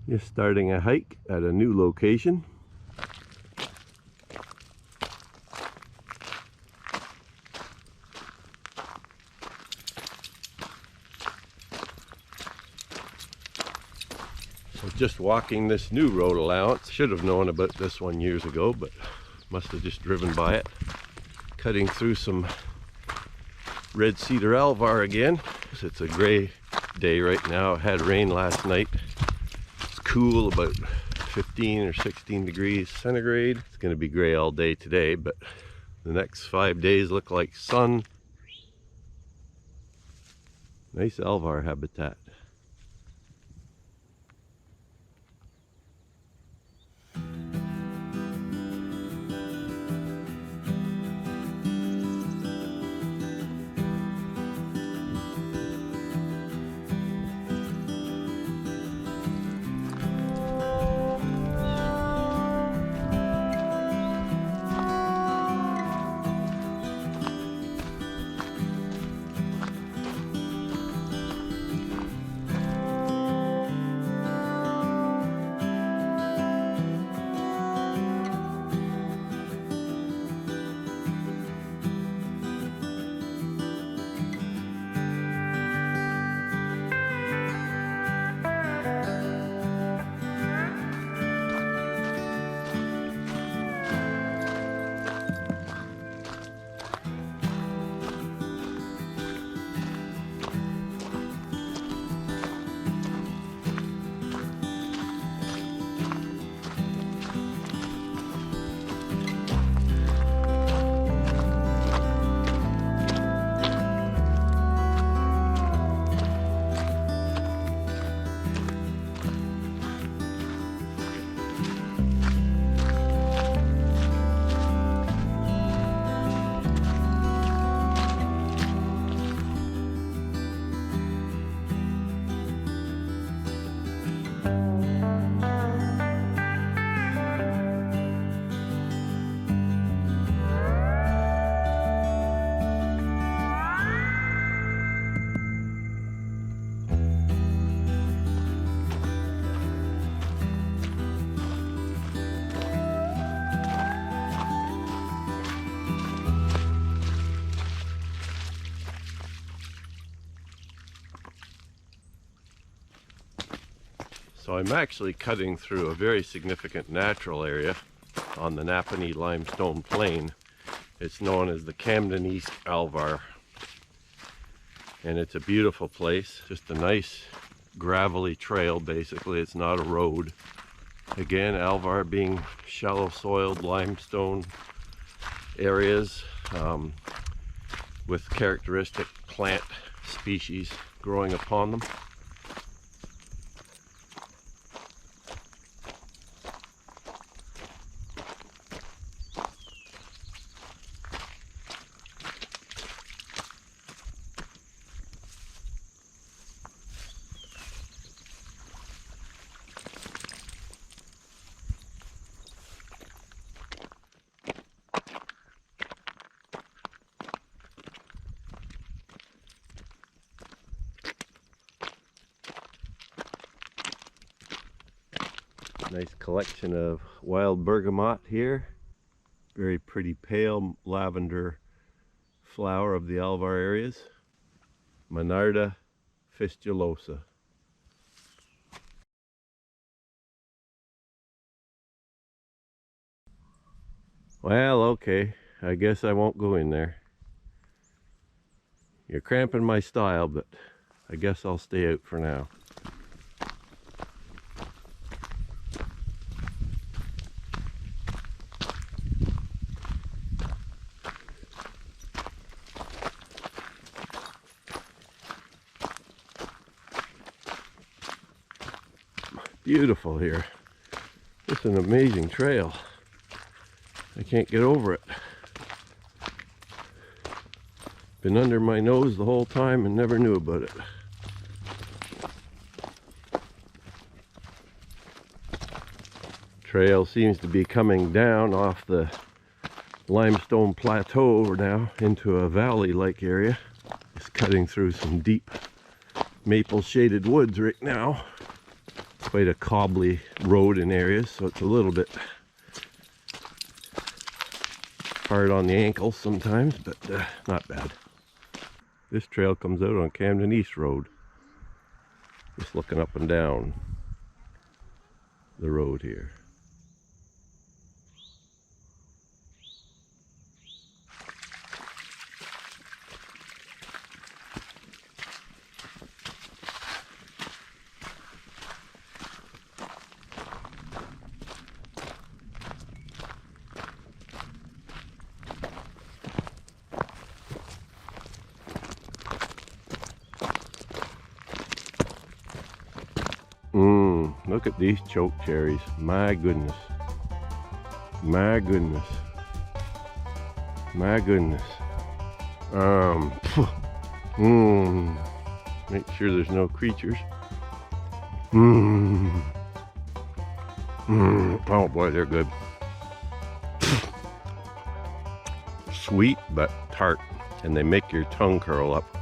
Just starting a hike at a new location. I was just walking this new road allowance. Should have known about this one years ago, but must have just driven by it. Cutting through some red cedar alvar again. It's a gray day right now. It had rain last night. It's cool, about 15 or 16 degrees centigrade. It's going to be gray all day today, but the next 5 days look like sun. Nice alvar habitat. So I'm actually cutting through a very significant natural area on the Napanee limestone plain. It's known as the Camden East Alvar, and it's a beautiful place. Just a nice gravelly trail, basically. It's not a road. Again, Alvar being shallow soiled limestone areas with characteristic plant species growing upon them. Nice collection of wild bergamot here. Very pretty pale lavender flower of the alvar areas. Monarda fistulosa. Well, okay, I guess I won't go in there. You're cramping my style, but I guess I'll stay out for now. Beautiful here. It's an amazing trail. I can't get over it. Been under my nose the whole time and never knew about it. Trail seems to be coming down off the limestone plateau now into a valley-like area. It's cutting through some deep maple shaded woods right now. quite a cobbly road in areas, so it's a little bit hard on the ankles sometimes, but not bad. This trail comes out on Camden East Road. Just looking up and down the road here. Look at these choke cherries. My goodness. My goodness. My goodness. Make sure there's no creatures. Oh boy, they're good. Sweet but tart, and they make your tongue curl up.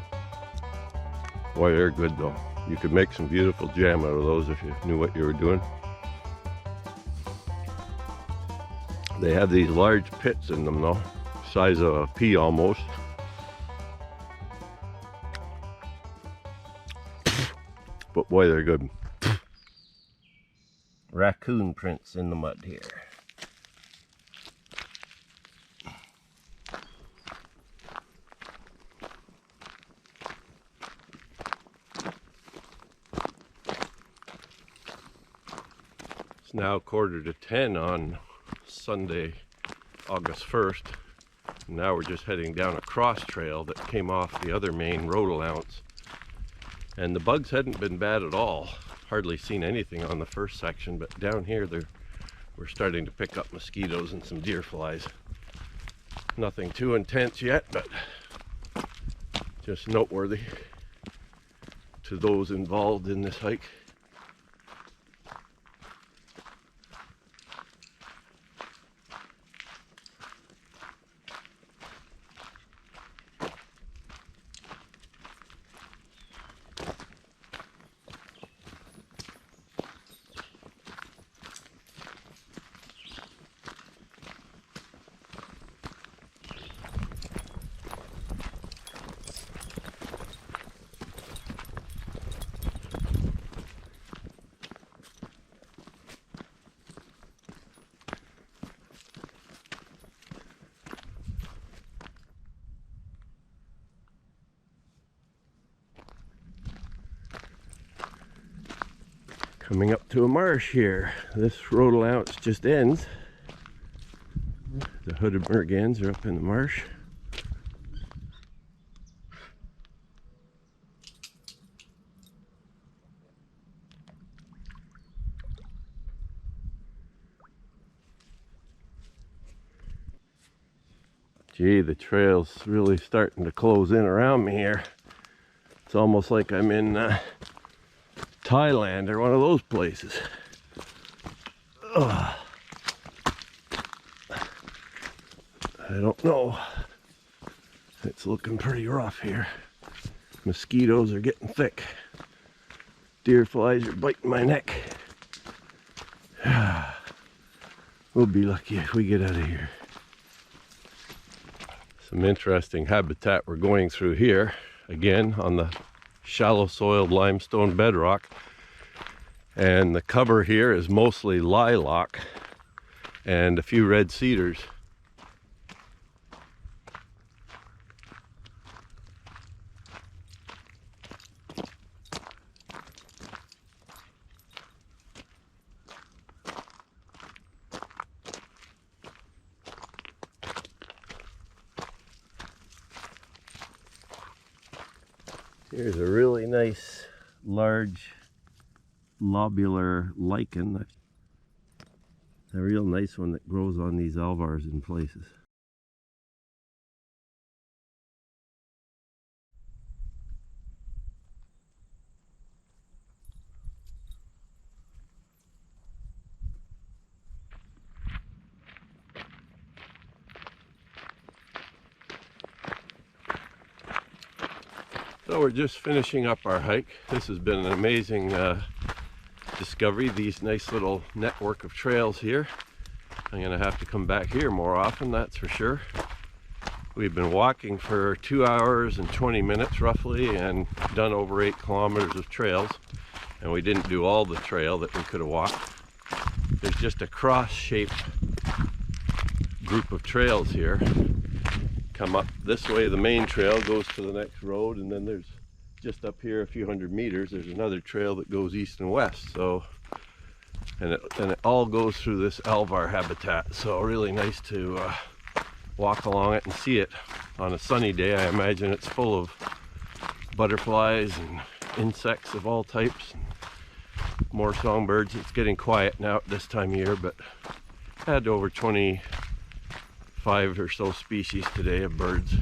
Boy, they're good though. You could make some beautiful jam out of those if you knew what you were doing. They have these large pits in them though, size of a pea almost. But boy, they're good. Raccoon prints in the mud here. It's now 9:45 on Sunday, August 1st. Now we're just heading down a cross trail that came off the other main road allowance. And the bugs hadn't been bad at all. Hardly seen anything on the first section, but down here we're starting to pick up mosquitoes and some deer flies. Nothing too intense yet, but just noteworthy to those involved in this hike. Coming up to a marsh here. This road allowance just ends. The hooded mergans are up in the marsh. Gee, the trail's really starting to close in around me here. It's almost like I'm in Thailand or one of those places. Ugh. I don't know. It's looking pretty rough here. Mosquitoes are getting thick. Deer flies are biting my neck. We'll be lucky if we get out of here. Some interesting habitat we're going through here. Again, on the shallow soiled limestone bedrock, and the cover here is mostly lilac and a few red cedars. Here's a really nice large lobular lichen. A real nice one that grows on these alvars in places. So we're just finishing up our hike. This has been an amazing discovery, these nice little network of trails here. I'm gonna have to come back here more often, that's for sure. We've been walking for 2 hours and 20 minutes roughly and done over 8 kilometers of trails, and we didn't do all the trail that we could have walked. There's just a cross-shaped group of trails here. Come up this way, the main trail goes to the next road, and then there's just up here a few hundred meters, there's another trail that goes east and west. So, and it all goes through this Alvar habitat. So really nice to walk along it and see it. On a sunny day, I imagine it's full of butterflies and insects of all types, and more songbirds. It's getting quiet now at this time of year, but I had over 25 or so species today of birds.